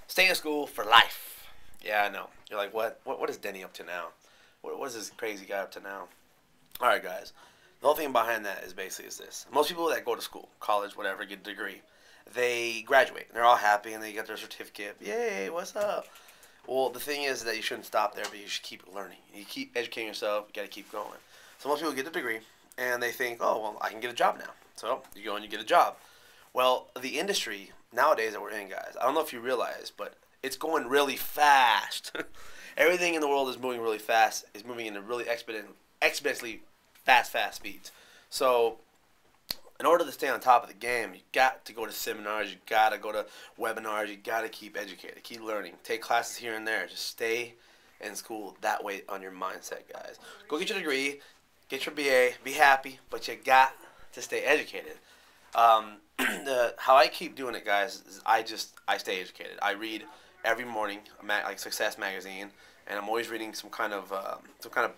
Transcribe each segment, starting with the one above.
Stay in school for life. Yeah, I know. You're like, what is Denny up to now? What is this crazy guy up to now? All right, guys. The whole thing behind that is basically is this: most people that go to school, college, whatever, get a degree, they graduate. And they're all happy and they get their certificate. Yay! What's up? Well, the thing is that you shouldn't stop there, but you should keep learning. You keep educating yourself. You got to keep going. So most people get a degree and they think, oh, well, I can get a job now. So you go and you get a job. Well, the industry nowadays that we're in, guys, I don't know if you realize, but it's going really fast. Everything in the world is moving really fast. It's moving in a really exponentially fast speeds. So in order to stay on top of the game, you got to go to seminars, you got to go to webinars, you got to keep educated, keep learning, take classes here and there. Just stay in school that way on your mindset, guys. Go get your degree, get your BA, be happy, but you got to stay educated. How I keep doing it, guys, is I stay educated. I read every morning, like Success magazine, and I'm always reading some kind of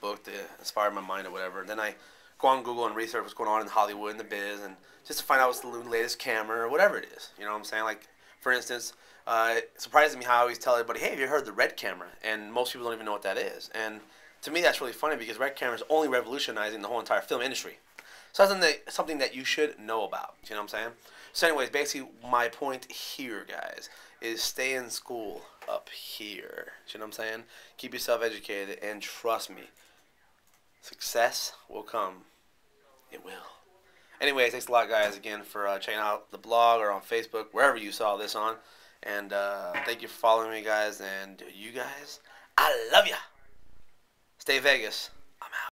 book to inspire my mind or whatever. Then I go on Google and research what's going on in Hollywood and the biz, and just to find out what's the latest camera or whatever it is. You know what I'm saying? Like, for instance, it surprises me how I always tell everybody, hey, have you heard of the Red camera? And most people don't even know what that is. And to me, that's really funny because Red camera is only revolutionizing the whole entire film industry. So that's something that you should know about. You know what I'm saying? So anyways, basically my point here, guys, is stay in school up here. You know what I'm saying? Keep yourself educated and trust me, success will come. It will. Anyways, thanks a lot, guys, again for checking out the blog or on Facebook, wherever you saw this on. And thank you for following me, guys. And you guys, I love ya. Stay Vegas. I'm out.